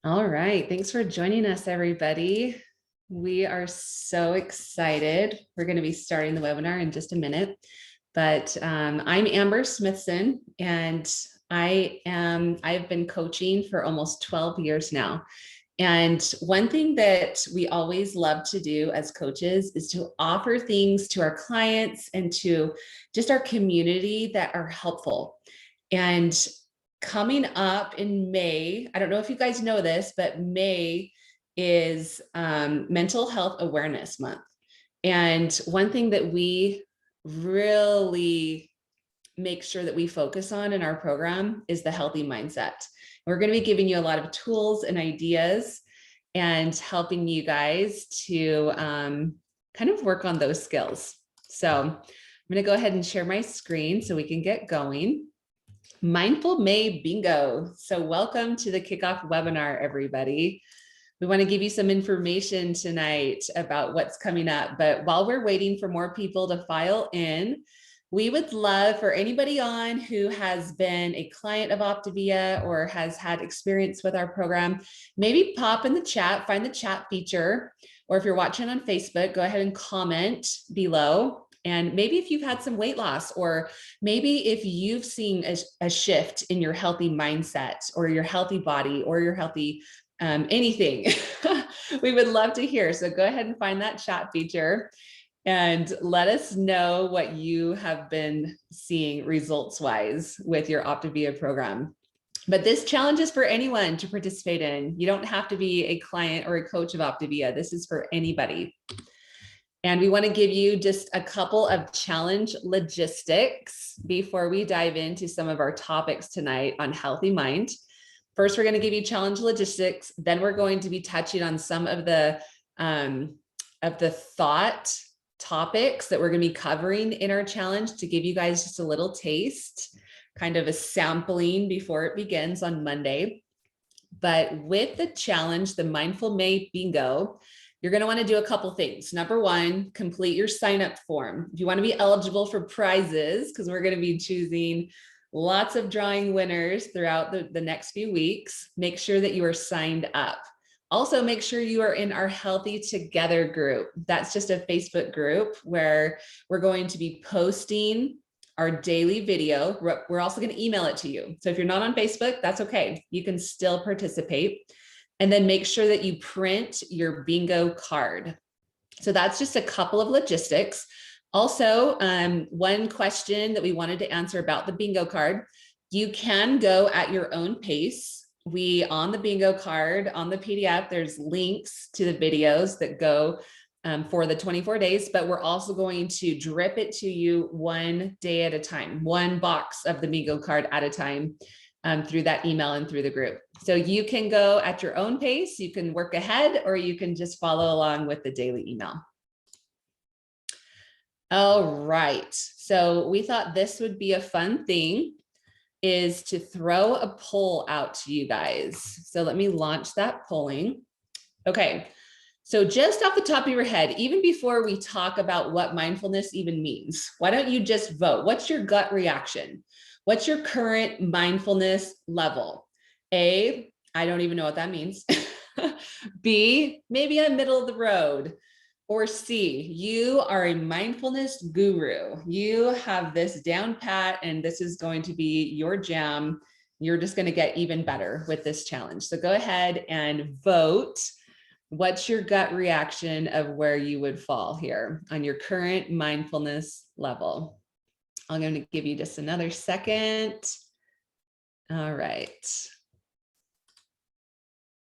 All right. Thanks for joining us, everybody. We are so excited. We're going to be starting the webinar in just a minute, but I'm Amber Smithson, and I've been coaching for almost 12 years now. And one thing that we always love to do as coaches is to offer things to our clients and to just our community that are helpful. And coming up in May, I don't know if you guys know this, but May is Mental Health Awareness Month. And one thing that we really make sure that we focus on in our program is the healthy mindset. We're going to be giving you a lot of tools and ideas and helping you guys to kind of work on those skills. So I'm going to go ahead and share my screen so we can get going. Mindful May Bingo. So welcome to the Kickoff webinar, everybody. We want to give you some information tonight about what's coming up, but while we're waiting for more people to file in, we would love for anybody on who has been a client of Optavia or has had experience with our program, maybe pop in the chat, find the chat feature, or if you're watching on Facebook, go ahead and comment below. And maybe if you've had some weight loss, or maybe if you've seen a shift in your healthy mindset or your healthy body or your healthy anything, we would love to hear. So go ahead and find that chat feature and let us know what you have been seeing results-wise with your Optavia program. But this challenge is for anyone to participate in. You don't have to be a client or a coach of Optavia. This is for anybody. And we want to give you just a couple of challenge logistics before we dive into some of our topics tonight on healthy mind. First, we're going to give you challenge logistics. Then we're going to be touching on some of the thought topics that we're going to be covering in our challenge to give you guys just a little taste, kind of a sampling before it begins on Monday. But with the challenge, the Mindful May Bingo, you're going to want to do a couple things. Number one, complete your sign-up form. If you want to be eligible for prizes, because we're going to be choosing lots of drawing winners throughout the next few weeks, make sure that you are signed up. Also, make sure you are in our Healthy Together group. That's just a Facebook group where we're going to be posting our daily video. We're also going to email it to you. So if you're not on Facebook, that's okay. You can still participate. And then make sure that you print your bingo card. So that's just a couple of logistics. Also, one question that we wanted to answer about the bingo card, you can go at your own pace. On the bingo card, on the PDF, there's links to the videos that go for the 24 days, but we're also going to drip it to you one day at a time, one box of the bingo card at a time. Through that email and through the group. So you can go at your own pace, you can work ahead, or you can just follow along with the daily email. All right, so we thought this would be a fun thing, is to throw a poll out to you guys. So let me launch that polling. Okay, so just off the top of your head, even before we talk about what mindfulness even means, why don't you just vote? What's your gut reaction? What's your current mindfulness level? A, I don't even know what that means. B, maybe I'm middle of the road. Or C, you are a mindfulness guru. You have this down pat and this is going to be your jam. You're just going to get even better with this challenge. So go ahead and vote. What's your gut reaction of where you would fall here on your current mindfulness level? I'm going to give you just another second. All right.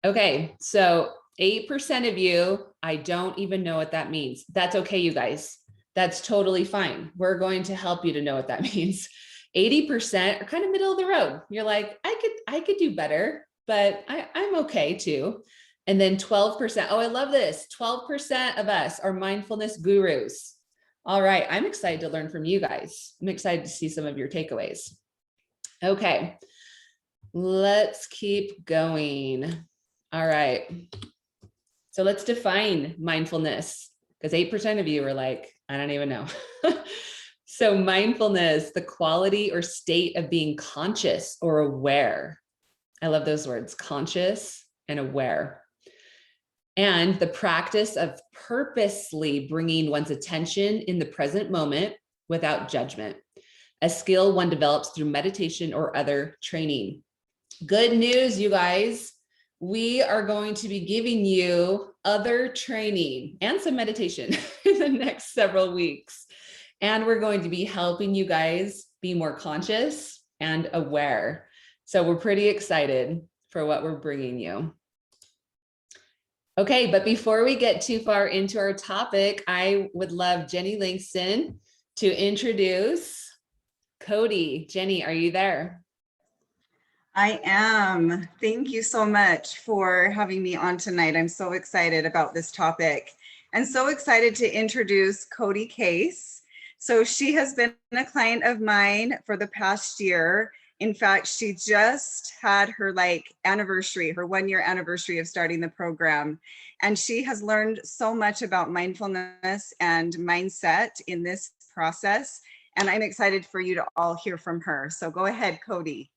Okay, so 8% of you, I don't even know what that means. That's okay, you guys. That's totally fine. We're going to help you to know what that means. 80% are kind of middle of the road. You're like, I could do better, but I'm okay too. And then 12%, oh, I love this. 12% of us are mindfulness gurus. All right, I'm excited to learn from you guys. I'm excited to see some of your takeaways. Okay, let's keep going. All right, so let's define mindfulness, because 8% of you are like, I don't even know. So mindfulness, the quality or state of being conscious or aware. I love those words, conscious and aware. And the practice of purposely bringing one's attention in the present moment without judgment, a skill one develops through meditation or other training. Good news, you guys. We are going to be giving you other training and some meditation in the next several weeks. And we're going to be helping you guys be more conscious and aware. So we're pretty excited for what we're bringing you. Okay, but before we get too far into our topic, I would love Jenny Langston to introduce Cody. Jenny, are you there? I am. Thank you so much for having me on tonight. I'm so excited about this topic and so excited to introduce Cody Case. So she has been a client of mine for the past year. In fact, she just had her anniversary, her 1-year anniversary of starting the program. And she has learned so much about mindfulness and mindset in this process. And I'm excited for you to all hear from her. So go ahead, Cody.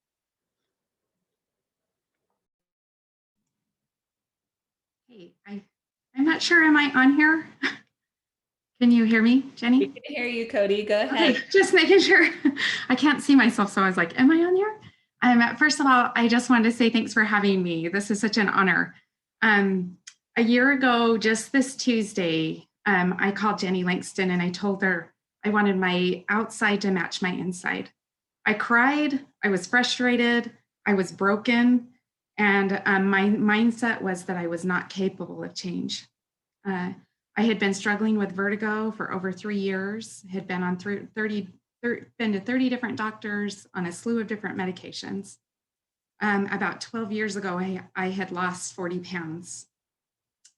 Hey, I'm not sure, am I on here? Can you hear me, Jenny? We can hear you, Cody. Go ahead. Okay, just making sure. I can't see myself, so I was like, am I on here? First of all, I just wanted to say thanks for having me. This is such an honor. A year ago, just this Tuesday, I called Jenny Langston and I told her I wanted my outside to match my inside. I cried, I was frustrated, I was broken, and my mindset was that I was not capable of change. I had been struggling with vertigo for over 3 years, had been on 30 been to 30 different doctors on a slew of different medications. About 12 years ago, I had lost 40 pounds.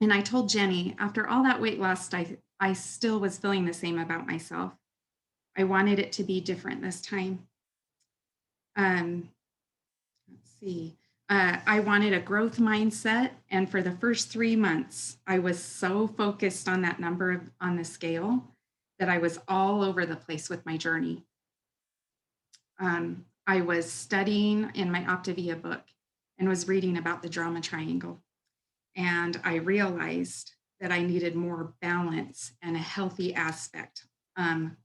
And I told Jenny, after all that weight loss, I still was feeling the same about myself. I wanted it to be different this time. Let's see. I wanted a growth mindset. And for the first 3 months, I was so focused on that number on the scale that I was all over the place with my journey. I was studying in my Optavia book and was reading about the drama triangle. And I realized that I needed more balance and a healthy aspect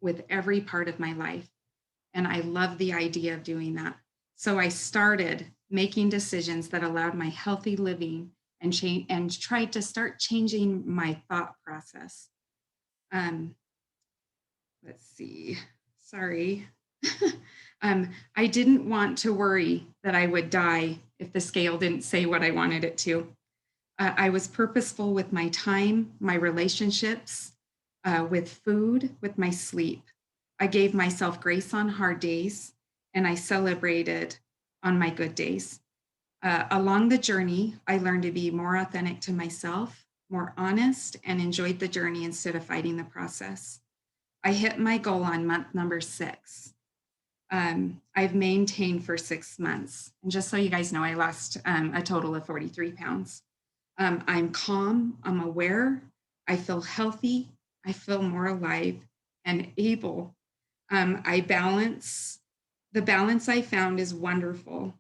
with every part of my life. And I love the idea of doing that. So I started making decisions that allowed my healthy living and tried to start changing my thought process. Let's see, sorry. I didn't want to worry that I would die if the scale didn't say what I wanted it to. I was purposeful with my time, my relationships, with food, with my sleep. I gave myself grace on hard days, and I celebrated on my good days. Along the journey, I learned to be more authentic to myself, more honest, and enjoyed the journey instead of fighting the process. I hit my goal on month number 6. I've maintained for 6 months. And just so you guys know, I lost a total of 43 pounds. I'm calm, I'm aware, I feel healthy, I feel more alive and able. The balance I found is wonderful.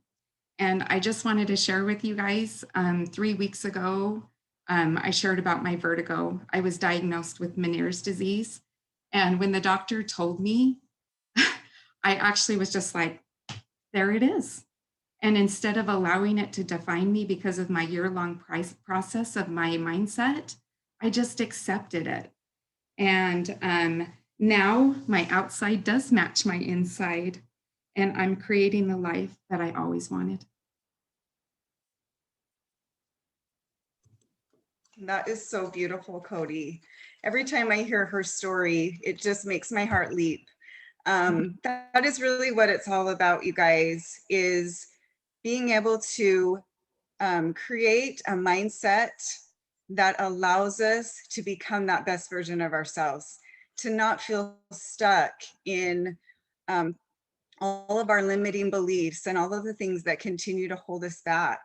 And I just wanted to share with you guys, 3 weeks ago, I shared about my vertigo. I was diagnosed with Meniere's disease. And when the doctor told me, I actually was just like, there it is. And instead of allowing it to define me because of my year-long process of my mindset, I just accepted it. And now my outside does match my inside, and I'm creating the life that I always wanted. That is so beautiful, Cody. Every time I hear her story, it just makes my heart leap. That is really what it's all about, you guys, is being able to create a mindset that allows us to become that best version of ourselves, to not feel stuck in all of our limiting beliefs and all of the things that continue to hold us back.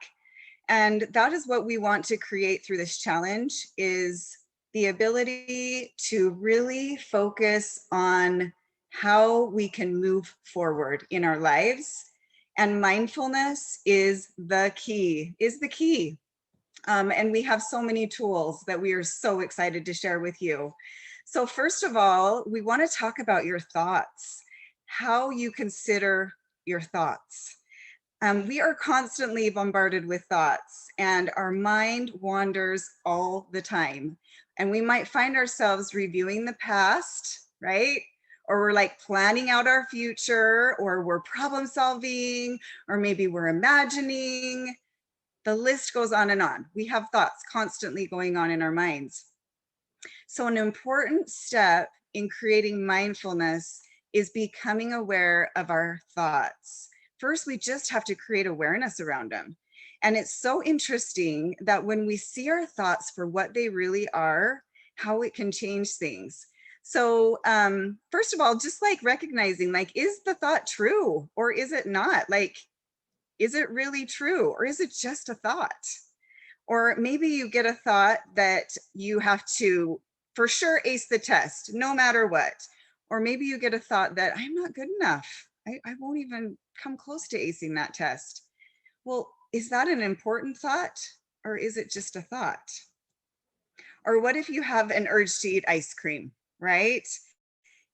And that is what we want to create through this challenge, is the ability to really focus on how we can move forward in our lives. And mindfulness is the key, And we have so many tools that we are so excited to share with you. So first of all, we want to talk about your thoughts, how you consider your thoughts. We are constantly bombarded with thoughts, and our mind wanders all the time. And we might find ourselves reviewing the past, right? Or we're like planning out our future, or we're problem solving, or maybe we're imagining. The list goes on and on. We have thoughts constantly going on in our minds. So an important step in creating mindfulness is becoming aware of our thoughts. First, we just have to create awareness around them. And it's so interesting that when we see our thoughts for what they really are, how it can change things. So first of all, just like recognizing, like, is the thought true or is it not? Like, is it really true or is it just a thought? Or maybe you get a thought that you have to for sure ace the test no matter what. Or maybe you get a thought that I'm not good enough. I won't even come close to acing that test. Well, is that an important thought or is it just a thought? Or what if you have an urge to eat ice cream, right?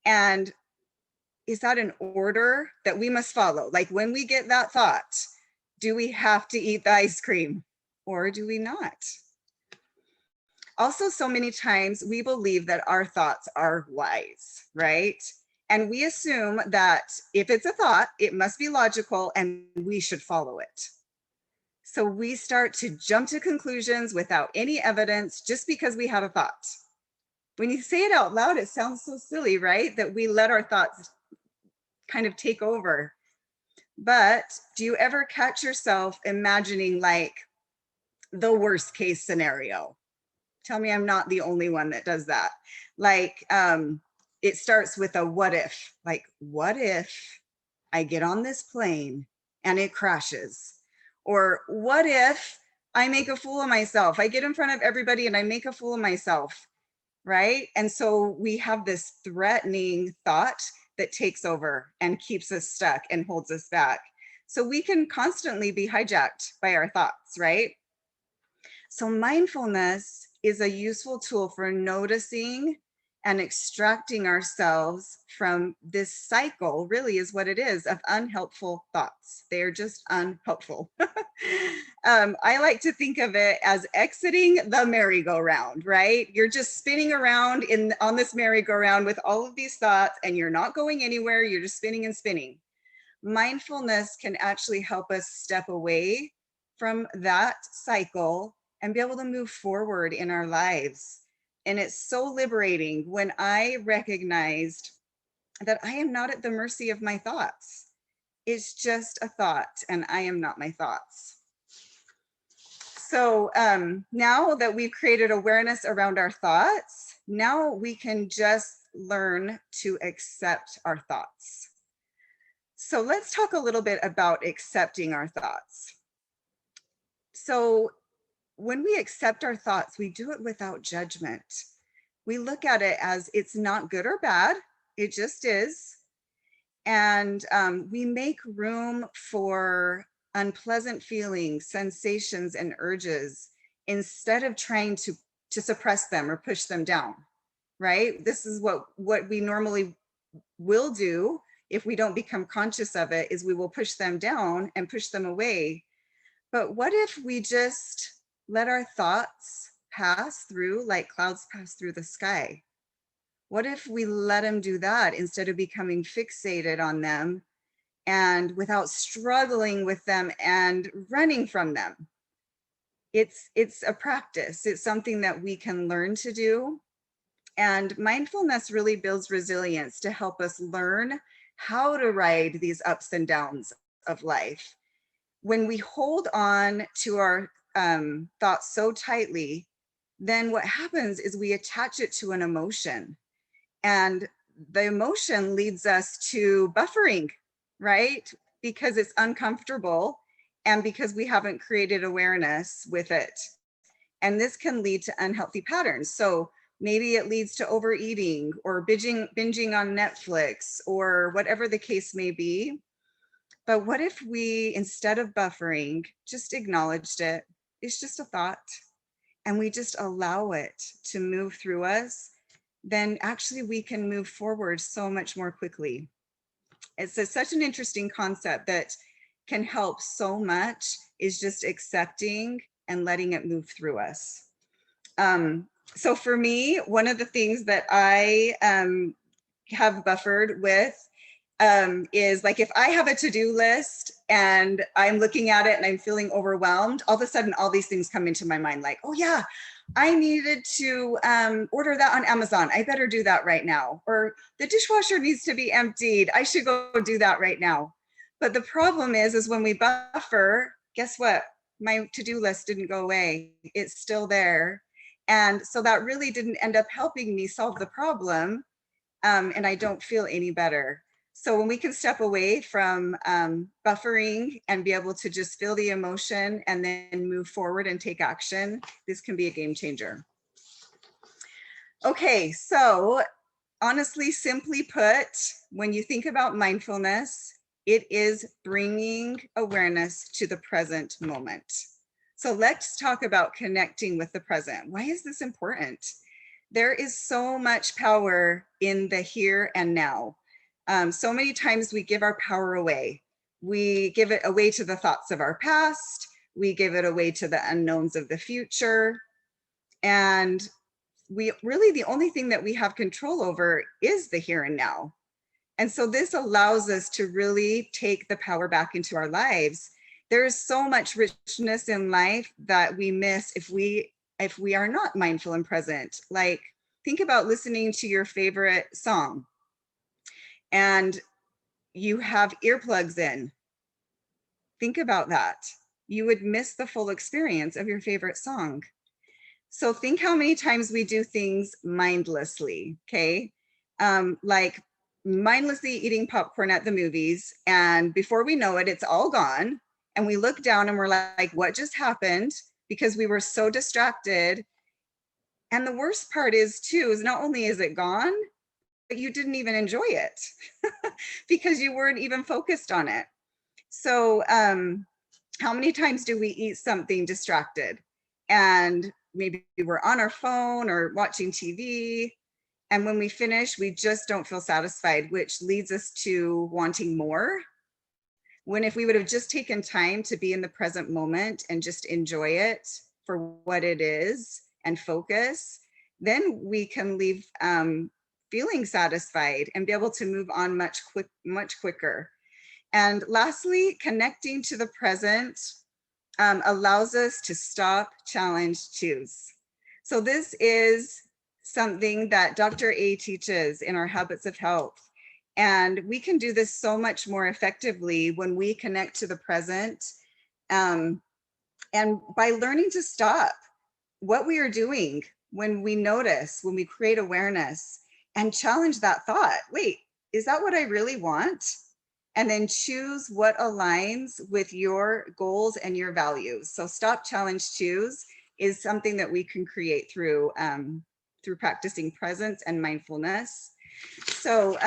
And is that an order that we must follow? Like when we get that thought, do we have to eat the ice cream or do we not? Also, so many times we believe that our thoughts are wise, right? And we assume that if it's a thought, it must be logical and we should follow it. So we start to jump to conclusions without any evidence just because we had a thought. When you say it out loud, it sounds so silly, right? That we let our thoughts kind of take over. But do you ever catch yourself imagining like the worst case scenario? Tell me I'm not the only one that does that. Like it starts with a what if, like, what if I get on this plane and it crashes? Or what if I make a fool of myself? I get in front of everybody and I make a fool of myself, right? And so we have this threatening thought that takes over and keeps us stuck and holds us back. So we can constantly be hijacked by our thoughts, right? So mindfulness is a useful tool for noticing and extracting ourselves from this cycle, really is what it is, of unhelpful thoughts. They are just unhelpful. I like to think of it as exiting the merry-go-round, right? You're just spinning around on this merry-go-round with all of these thoughts and you're not going anywhere, you're just spinning and spinning. Mindfulness can actually help us step away from that cycle and be able to move forward in our lives. And it's so liberating when I recognized that I am not at the mercy of my thoughts. It's just a thought and I am not my thoughts. So now that we've created awareness around our thoughts, now we can just learn to accept our thoughts. So let's talk a little bit about accepting our thoughts. So when we accept our thoughts, we do it without judgment. We look at it as it's not good or bad, it just is. And we make room for unpleasant feelings, sensations, and urges instead of trying to suppress them or push them down, right? This is what we normally will do if we don't become conscious of it, is we will push them down and push them away. But what if we just let our thoughts pass through like clouds pass through the sky? What if we let them do that instead of becoming fixated on them and without struggling with them and running from them? It's a practice. It's something that we can learn to do. And mindfulness really builds resilience to help us learn how to ride these ups and downs of life. When we hold on to our thoughts so tightly, then what happens is we attach it to an emotion. And the emotion leads us to buffering, right? Because it's uncomfortable and because we haven't created awareness with it. And this can lead to unhealthy patterns. So maybe it leads to overeating or binging on Netflix or whatever the case may be. But what if we, instead of buffering, just acknowledged it, it's just a thought, and we just allow it to move through us, then actually we can move forward so much more quickly. Such an interesting concept that can help so much, is just accepting and letting it move through us. So for me, one of the things that I have buffered with is like, if I have a to-do list and I'm looking at it and I'm feeling overwhelmed, all of a sudden all these things come into my mind, like, oh yeah, I needed to order that on Amazon. I better do that right now. Or the dishwasher needs to be emptied. I should go do that right now. But the problem is when we buffer, guess what? My to-do list didn't go away. It's still there. And so that really didn't end up helping me solve the problem. And I don't feel any better. So when we can step away from buffering and be able to just feel the emotion and then move forward and take action, this can be a game changer. Okay, so honestly, simply put, when you think about mindfulness, it is bringing awareness to the present moment. So let's talk about connecting with the present. Why is this important? There is so much power in the here and now. So many times we give our power away. We give it away to the thoughts of our past. We give it away to the unknowns of the future. And we really, the only thing that we have control over is the here and now. And so this allows us to really take the power back into our lives. There is so much richness in life that we miss if we are not mindful and present. Like, think about listening to your favorite song and you have earplugs in. Think about that. You would miss the full experience of your favorite song. So think how many times we do things mindlessly, okay? Like mindlessly eating popcorn at the movies, and before we know it, it's all gone. And we look down and we're like, what just happened? Because we were so distracted. And the worst part is too, is not only is it gone, but you didn't even enjoy it because you weren't even focused on it. So how many times do we eat something distracted? And maybe we're on our phone or watching TV. And when we finish, we just don't feel satisfied, which leads us to wanting more. When if we would have just taken time to be in the present moment and just enjoy it for what it is and focus, then we can leave feeling satisfied and be able to move on much quicker. And lastly, connecting to the present allows us to stop, challenge, choose. So this is something that Dr. A teaches in our Habits of Health. And we can do this so much more effectively when we connect to the present and by learning to stop what we are doing when we notice, when we create awareness and challenge that thought. Wait, is that what I really want? And then choose what aligns with your goals and your values. So stop, challenge, choose is something that we can create through practicing presence and mindfulness. So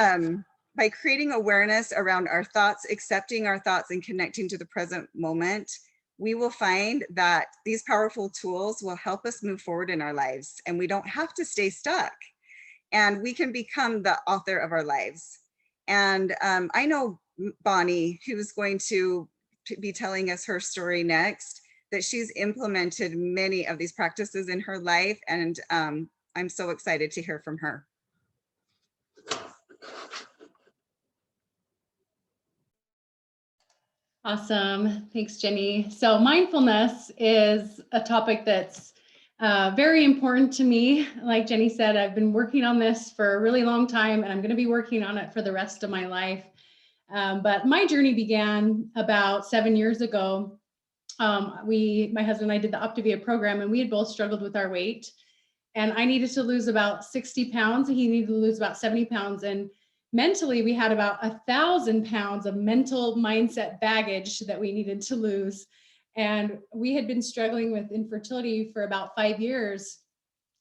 by creating awareness around our thoughts, accepting our thoughts and connecting to the present moment, we will find that these powerful tools will help us move forward in our lives, and we don't have to stay stuck, and we can become the author of our lives. And I know Bonnie, who's going to be telling us her story next, that she's implemented many of these practices in her life, and I'm so excited to hear from her. Awesome. Thanks, Jenny. So mindfulness is a topic that's very important to me. Like Jenny said, I've been working on this for a really long time, and I'm going to be working on it for the rest of my life. But my journey began about 7 years ago. My husband and I did the Optavia program, and we had both struggled with our weight. And I needed to lose about 60 pounds. And he needed to lose about 70 pounds. And mentally, we had about 1,000 pounds of mental mindset baggage that we needed to lose. And we had been struggling with infertility for about 5 years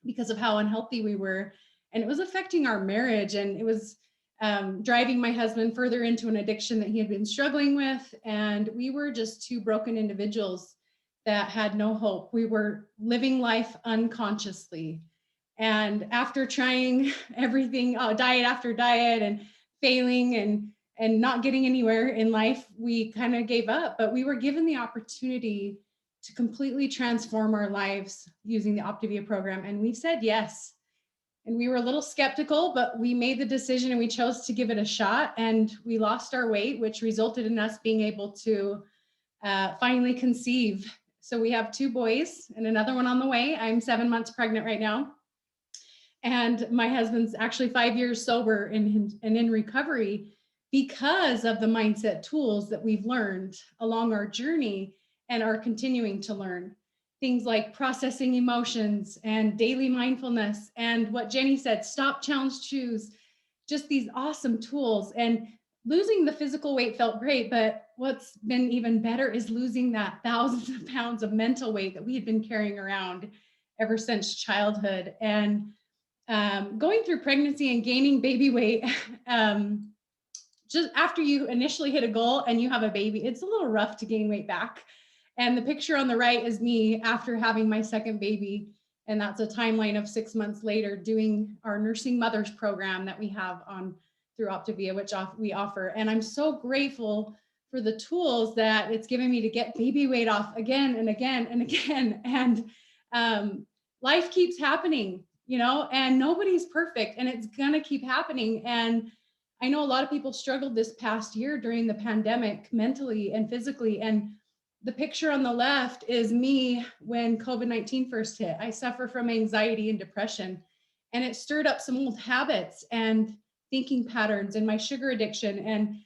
because of how unhealthy we were. And it was affecting our marriage. And it was driving my husband further into an addiction that he had been struggling with. And we were just two broken individuals. that had no hope. We were living life unconsciously. And after trying everything, diet after diet, and failing and not getting anywhere in life, we kind of gave up. But we were given the opportunity to completely transform our lives using the Optavia program. And we said yes. And we were a little skeptical, but we made the decision and we chose to give it a shot. And we lost our weight, which resulted in us being able to finally conceive. So we have 2 boys and another one on the way. I'm 7 months pregnant right now. And my husband's actually 5 years sober and in recovery because of the mindset tools that we've learned along our journey and are continuing to learn. Things like processing emotions and daily mindfulness, and what Jenny said, stop, challenge, choose, just these awesome tools. And losing the physical weight felt great, but what's been even better is losing that thousands of pounds of mental weight that we had been carrying around ever since childhood. And going through pregnancy and gaining baby weight, just after you initially hit a goal and you have a baby, it's a little rough to gain weight back. And the picture on the right is me after having my second baby. And that's a timeline of 6 months later doing our nursing mothers program that we have on through Optavia, which we offer. And I'm so grateful for the tools that it's given me to get baby weight off again and again and again. And life keeps happening, and nobody's perfect, and it's gonna keep happening. And I know a lot of people struggled this past year during the pandemic, mentally and physically. And the picture on the left is me when COVID-19 first hit. I suffer from anxiety and depression, and it stirred up some old habits and thinking patterns and my sugar addiction, and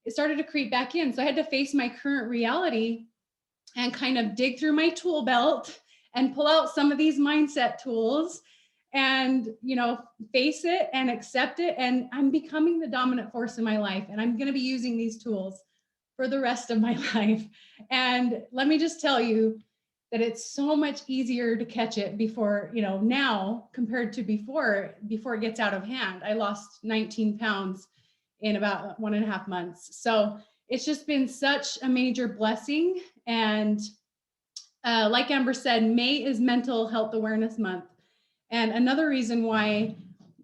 it started to creep back in. So I had to face my current reality and kind of dig through my tool belt and pull out some of these mindset tools and, face it and accept it. And I'm becoming the dominant force in my life, and I'm going to be using these tools for the rest of my life. And let me just tell you that it's so much easier to catch it before, now compared to before it gets out of hand. I lost 19 pounds in about 1.5 months. So it's just been such a major blessing. And like Amber said, May is Mental Health Awareness Month. And another reason why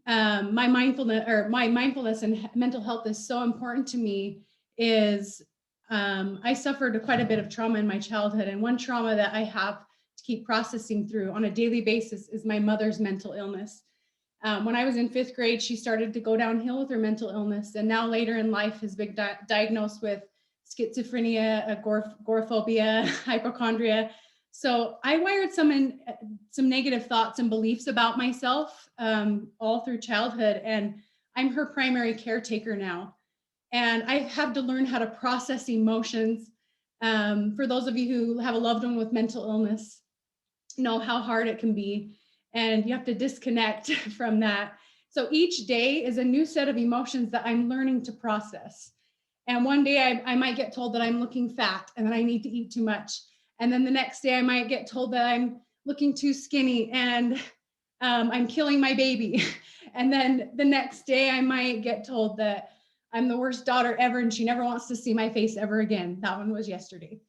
my mindfulness and mental health is so important to me is I suffered quite a bit of trauma in my childhood. And one trauma that I have to keep processing through on a daily basis is my mother's mental illness. When I was in 5th grade, she started to go downhill with her mental illness. And now later in life has been diagnosed with schizophrenia, agoraphobia, hypochondria. So I wired some negative thoughts and beliefs about myself all through childhood. And I'm her primary caretaker now. And I have to learn how to process emotions. For those of you who have a loved one with mental illness, know how hard it can be. And you have to disconnect from that. So each day is a new set of emotions that I'm learning to process. And one day I might get told that I'm looking fat and that I need to eat too much. And then the next day I might get told that I'm looking too skinny and I'm killing my baby. And then the next day I might get told that I'm the worst daughter ever and she never wants to see my face ever again. That one was yesterday.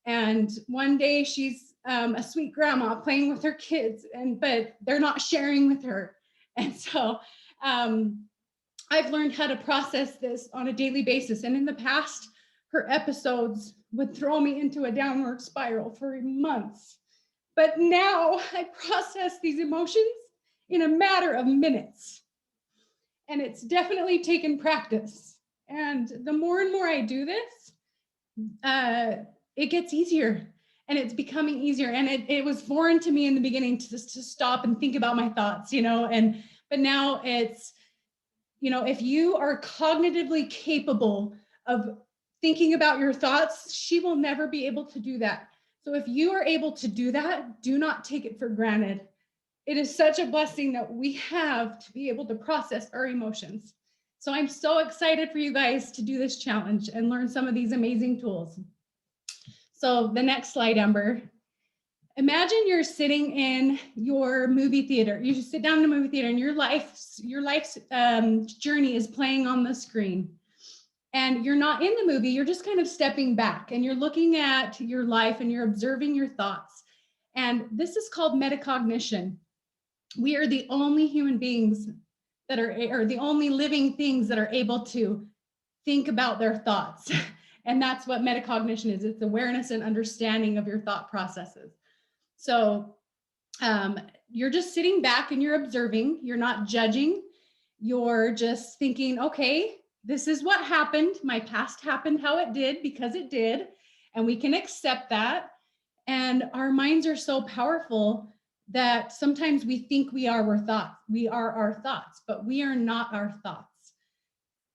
And one day she's a sweet grandma playing with her kids, but they're not sharing with her. And so I've learned how to process this on a daily basis. And in the past, her episodes would throw me into a downward spiral for months. But now I process these emotions in a matter of minutes. And it's definitely taken practice. And the more and more I do this, it gets easier and it's becoming easier. And it was foreign to me in the beginning to stop and think about my thoughts, but now it's, if you are cognitively capable of thinking about your thoughts, she will never be able to do that. So if you are able to do that, do not take it for granted. It is such a blessing that we have to be able to process our emotions. So I'm so excited for you guys to do this challenge and learn some of these amazing tools. So the next slide, Amber. Imagine you're sitting in your movie theater. You just sit down in a movie theater and your life's journey is playing on the screen. And you're not in the movie, you're just kind of stepping back and you're looking at your life and you're observing your thoughts. And this is called metacognition. We are the only human beings that are, or the only living things that are able to think about their thoughts. And that's what metacognition is. It's awareness and understanding of your thought processes. So you're just sitting back and you're observing, you're not judging, you're just thinking, okay, this is what happened. My past happened how it did because it did. And we can accept that. And our minds are so powerful that sometimes we think we are our thoughts, but we are not our thoughts.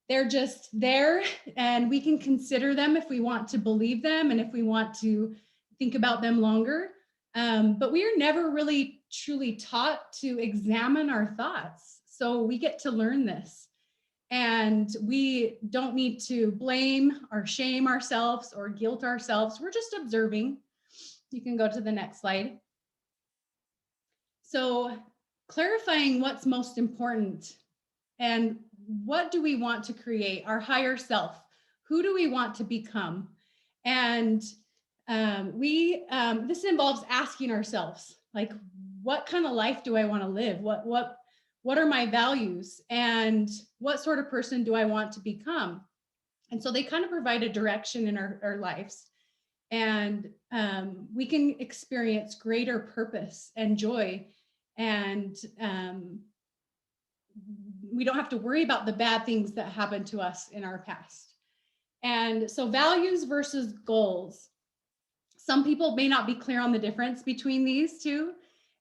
They're just there and we can consider them if we want to believe them and if we want to think about them longer. But we are never really truly taught to examine our thoughts. So we get to learn this. And we don't need to blame or shame ourselves or guilt ourselves. We're just observing. You can go to the next slide. So clarifying what's most important and what do we want to create, our higher self? Who do we want to become? And this involves asking ourselves, like, what kind of life do I want to live? What are my values? And what sort of person do I want to become? And so they kind of provide a direction in our lives. And we can experience greater purpose and joy. And we don't have to worry about the bad things that happened to us in our past. And so values versus goals. Some people may not be clear on the difference between these two.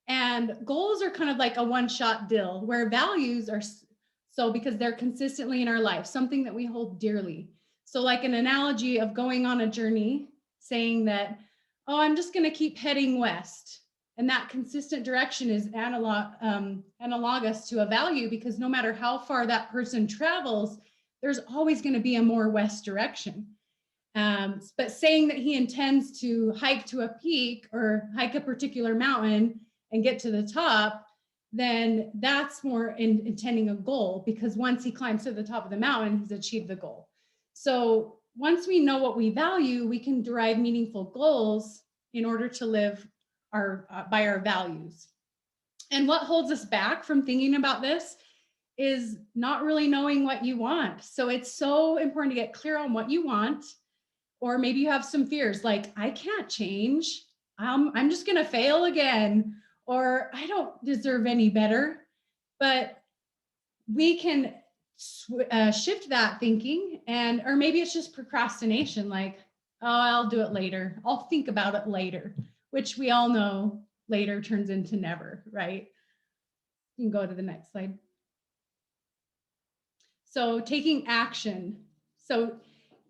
And goals are kind of like a one-shot deal, where values are so because they're consistently in our life, something that we hold dearly. So like an analogy of going on a journey, saying that, oh, I'm just going to keep heading west. And that consistent direction is analogous to a value, because no matter how far that person travels, there's always going to be a more west direction. But saying that he intends to hike to a peak or hike a particular mountain and get to the top, then that's more intending a goal, because once he climbs to the top of the mountain, he's achieved the goal. So once we know what we value, we can derive meaningful goals in order to live by our values. And what holds us back from thinking about this is not really knowing what you want. So it's so important to get clear on what you want. Or maybe you have some fears like, I can't change. I'm just going to fail again, or I don't deserve any better. But we can shift that thinking, or maybe it's just procrastination, like, oh, I'll do it later. I'll think about it later, which we all know later turns into never, right? You can go to the next slide. So taking action. So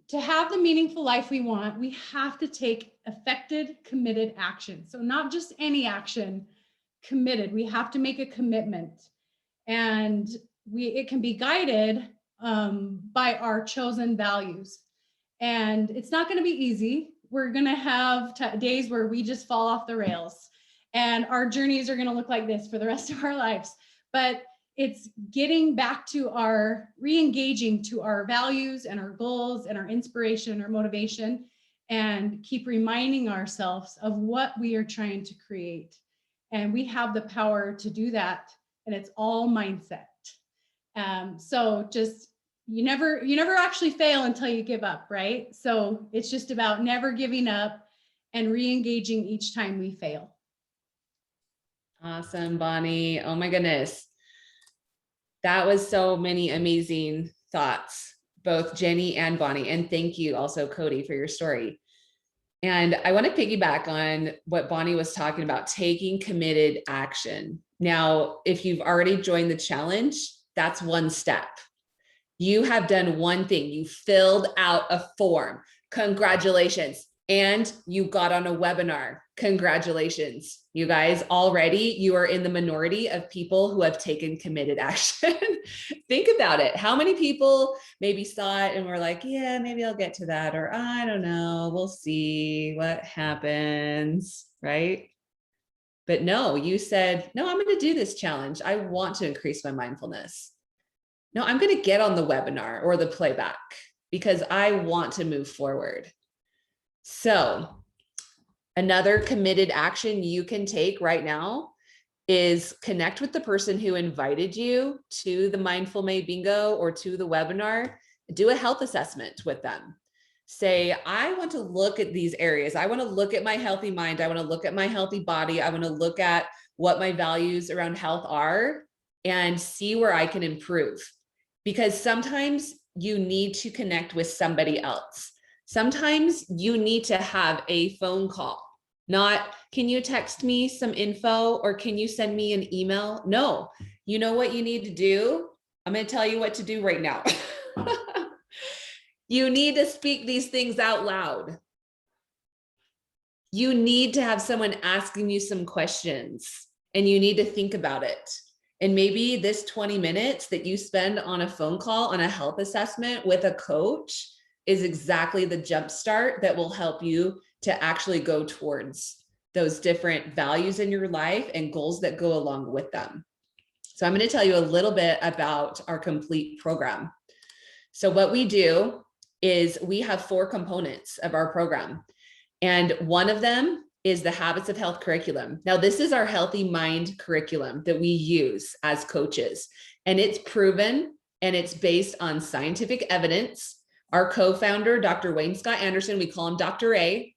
to have the meaningful life we want, we have to take effective, committed action. So not just any action, committed. We have to make a commitment. And it can be guided by our chosen values. And it's not going to be easy. We're going to have days where we just fall off the rails. And our journeys are going to look like this for the rest of our lives. But it's getting back to re-engaging to our values and our goals and our inspiration and our motivation, and keep reminding ourselves of what we are trying to create. And we have the power to do that. And it's all mindset. So just, you never actually fail until you give up, right? So it's just about never giving up and re-engaging each time we fail. Awesome, Bonnie. Oh my goodness. That was so many amazing thoughts, both Jenny and Bonnie. And thank you also, Cody, for your story. And I want to piggyback on what Bonnie was talking about, taking committed action. Now, if you've already joined the challenge, that's one step. You have done one thing. You filled out a form. Congratulations. And you got on a webinar. Congratulations. You guys, already you are in the minority of people who have taken committed action. Think about it. How many people maybe saw it and were like, yeah, maybe I'll get to that, or I don't know, we'll see what happens, right? But no, you said, no, I'm going to do this challenge. I want to increase my mindfulness. No, I'm going to get on the webinar or the playback. because I want to move forward. So another committed action you can take right now is connect with the person who invited you to the Mindful May Bingo or to the webinar. Do a health assessment with them. Say, I want to look at these areas. I want to look at my healthy mind. I want to look at my healthy body. I want to look at what my values around health are and see where I can improve. Because sometimes you need to connect with somebody else. Sometimes you need to have a phone call. Not, can you text me some info or can you send me an email? No, you know what you need to do? I'm going to tell you what to do right now. You need to speak these things out loud. You need to have someone asking you some questions and you need to think about it. And maybe this 20 minutes that you spend on a phone call, on a health assessment with a coach is exactly the jumpstart that will help you to actually go towards those different values in your life and goals that go along with them. So I'm going to tell you a little bit about our complete program. So what we do is we have 4 components of our program. And one of them is the Habits of Health curriculum. Now, this is our Healthy Mind curriculum that we use as coaches. And it's proven and it's based on scientific evidence. Our co-founder, Dr. Wayne Scott Anderson, we call him Dr. A,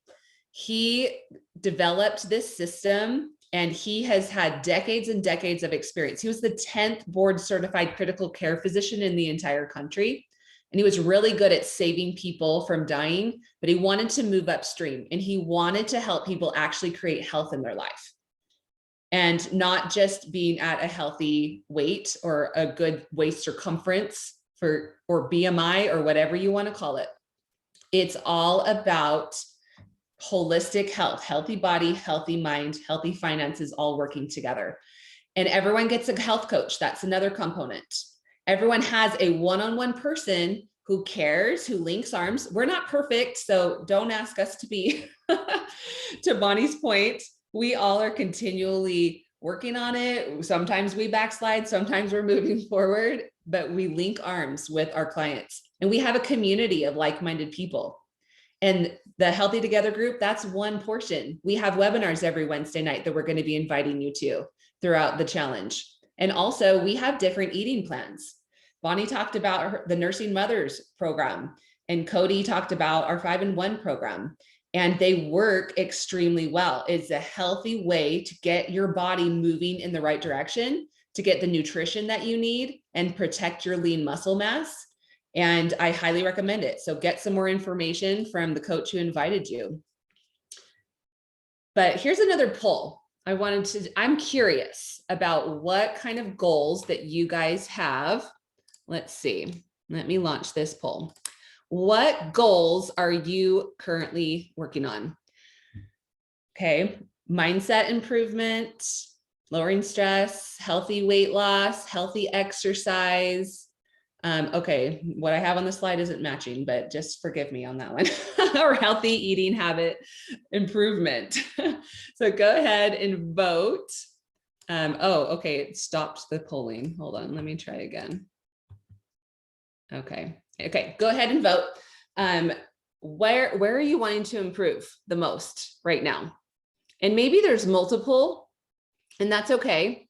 he developed this system and he has had decades and decades of experience. He was the 10th board certified critical care physician in the entire country. And he was really good at saving people from dying, but he wanted to move upstream and he wanted to help people actually create health in their life and not just being at a healthy weight or a good waist circumference or BMI or whatever you want to call it. It's all about holistic health, healthy body, healthy mind, healthy finances, all working together. And everyone gets a health coach. That's another component. Everyone has a one-on-one person who cares, who links arms. We're not perfect, so don't ask us to be. To Bonnie's point, we all are continually working on it. Sometimes we backslide, sometimes we're moving forward, but we link arms with our clients. And we have a community of like-minded people. And the Healthy Together group, that's one portion. We have webinars every Wednesday night that we're going to be inviting you to throughout the challenge. And also we have different eating plans. Bonnie talked about the Nursing Mothers program and Cody talked about our 5-in-1 program, and they work extremely well. It's a healthy way to get your body moving in the right direction, to get the nutrition that you need and protect your lean muscle mass. And I highly recommend it. So get some more information from the coach who invited you. But here's another poll. I'm curious about what kind of goals that you guys have. Let's see. Let me launch this poll. What goals are you currently working on? Okay. Mindset improvement, lowering stress, healthy weight loss, healthy exercise. Okay, what I have on the slide isn't matching, but just forgive me on that one. Or healthy eating habit improvement. So go ahead and vote. Okay, it stopped the polling. Hold on, let me try again. Okay, go ahead and vote. Where are you wanting to improve the most right now? And maybe there's multiple, and that's okay.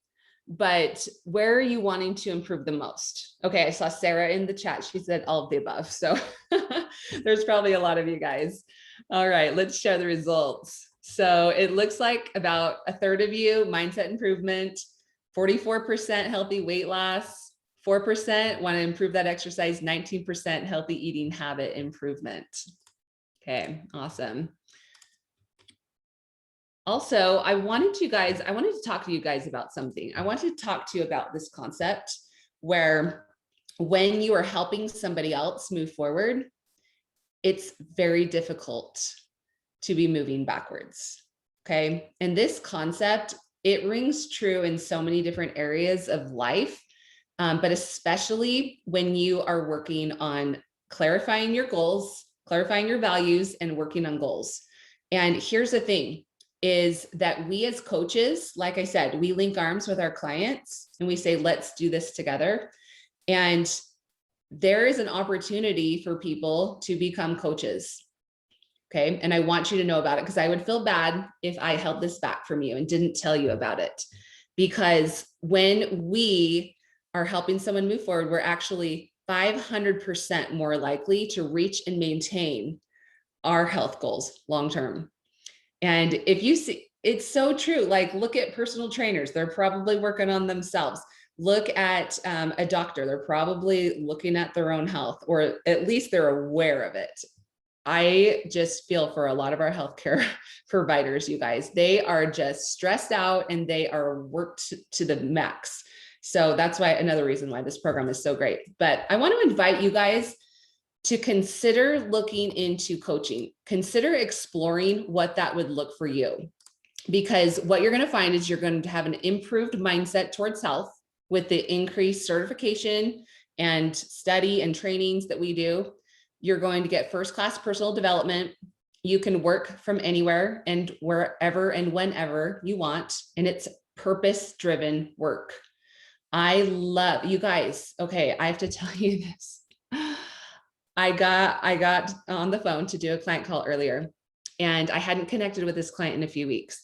But where are you wanting to improve the most? Okay, I saw Sarah in the chat. She said all of the above. So there's probably a lot of you guys. All right, let's share the results. So it looks like about a third of you, mindset improvement, 44% healthy weight loss, 4% want to improve that exercise, 19% healthy eating habit improvement. Okay, awesome. Also, I wanted to talk to you guys about something. I wanted to talk to you about this concept where when you are helping somebody else move forward, it's very difficult to be moving backwards. Okay. And this concept, it rings true in so many different areas of life, but especially when you are working on clarifying your goals, clarifying your values, and working on goals. And here's the thing, is that we as coaches, like I said, we link arms with our clients and we say, let's do this together. And there is an opportunity for people to become coaches. Okay. And I want you to know about it, because I would feel bad if I held this back from you and didn't tell you about it. Because when we are helping someone move forward, we're actually 500% more likely to reach and maintain our health goals long-term. And if you see, it's so true. Like, look at personal trainers. They're probably working on themselves. Look at a doctor. They're probably looking at their own health, or at least they're aware of it. I just feel for a lot of our healthcare providers, you guys, they are just stressed out and they are worked to the max. So that's why, another reason why this program is so great. But I want to invite you guys to consider looking into coaching. Consider exploring what that would look for you. Because what you're going to find is you're going to have an improved mindset towards health with the increased certification and study and trainings that we do. You're going to get first-class personal development. You can work from anywhere and wherever and whenever you want. And it's purpose-driven work. I love you guys. Okay, I have to tell you this. I got on the phone to do a client call earlier, and I hadn't connected with this client in a few weeks.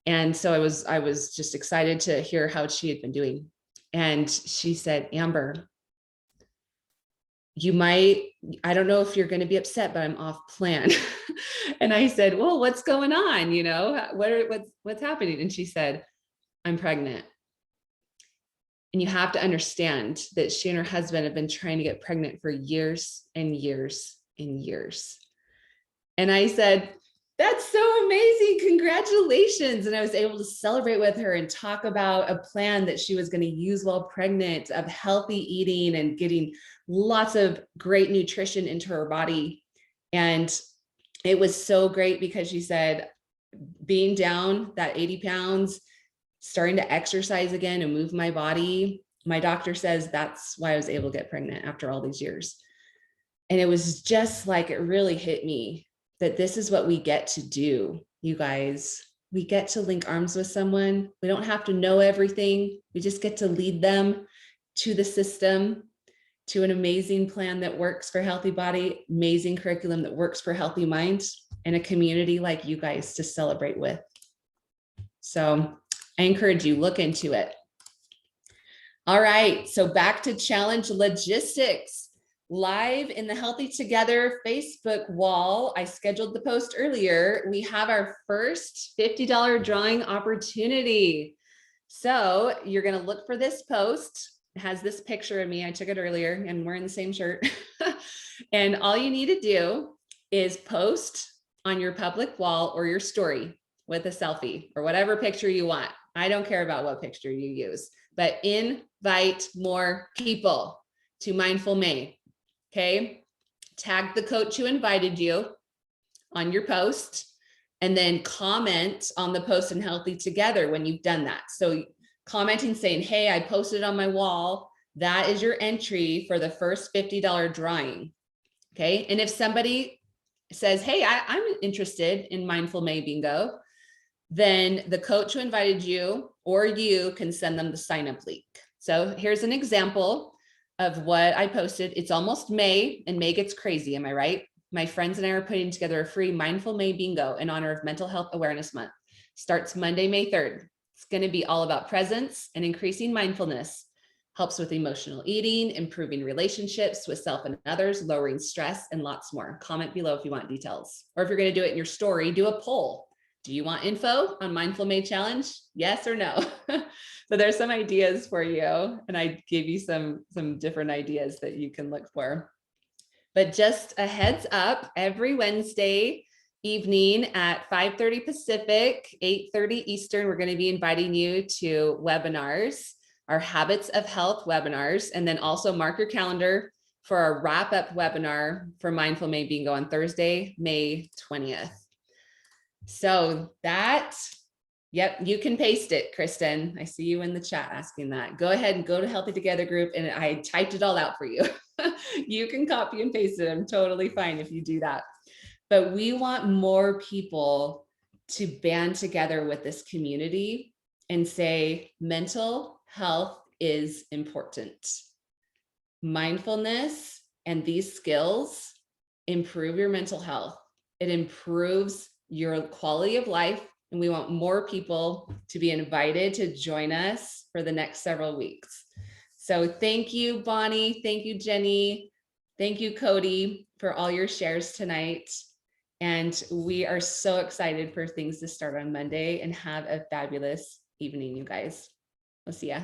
And so I was just excited to hear how she had been doing. And she said, Amber, I don't know if you're going to be upset, but I'm off plan. And I said, well, what's going on? You know, what's happening? And she said, I'm pregnant. And you have to understand that she and her husband have been trying to get pregnant for years and years and years. And I said, that's so amazing. Congratulations. And I was able to celebrate with her and talk about a plan that she was going to use while pregnant, of healthy eating and getting lots of great nutrition into her body. And it was so great, because she said, being down that 80 pounds, starting to exercise again and move my body, my doctor says that's why I was able to get pregnant after all these years. And it was just like, it really hit me that this is what we get to do, you guys. We get to link arms with someone. We don't have to know everything. We just get to lead them to the system, to an amazing plan that works for healthy body, amazing curriculum that works for healthy mind, and a community like you guys to celebrate with. So I encourage you, look into it. All right, so back to challenge logistics. Live in the Healthy Together Facebook wall, I scheduled the post earlier. We have our first $50 drawing opportunity. So you're going to look for this post. It has this picture of me. I took it earlier and we're in the same shirt. And all you need to do is post on your public wall or your story with a selfie or whatever picture you want. I don't care about what picture you use, but invite more people to Mindful May. Okay. Tag the coach who invited you on your post, and then comment on the post in Healthy Together when you've done that. So commenting saying, hey, I posted on my wall. That is your entry for the first $50 drawing. Okay. And if somebody says, hey, I'm interested in Mindful May Bingo, then the coach who invited you or you can send them the sign up link. So here's an example of what I posted. It's almost May, and May gets crazy. Am I right? My friends and I are putting together a free Mindful May Bingo in honor of Mental Health Awareness Month. Starts Monday, May 3rd. It's going to be all about presence and increasing mindfulness. Helps with emotional eating, improving relationships with self and others, lowering stress, and lots more. Comment below if you want details. Or if you're going to do it in your story, do a poll. Do you want info on Mindful May Challenge? Yes or no? So there's some ideas for you. And I gave you some different ideas that you can look for. But just a heads up, every Wednesday evening at 5:30 Pacific, 8:30 Eastern, we're going to be inviting you to webinars, our Habits of Health webinars, and then also mark your calendar for our wrap-up webinar for Mindful May Bingo on Thursday, May 20th. So that, yep, you can paste it, Kristen. I see you in the chat asking that. Go ahead and go to Healthy Together group, and I typed it all out for you. You can copy and paste it. I'm totally fine if you do that. But we want more people to band together with this community and say mental health is important. mindfulness and these skills improve your mental health. It improves your quality of life. And we want more people to be invited to join us for the next several weeks. So thank you, Bonnie. Thank you, Jenny. Thank you, Cody, for all your shares tonight. And we are so excited for things to start on Monday, and have a fabulous evening, you guys. We'll see ya.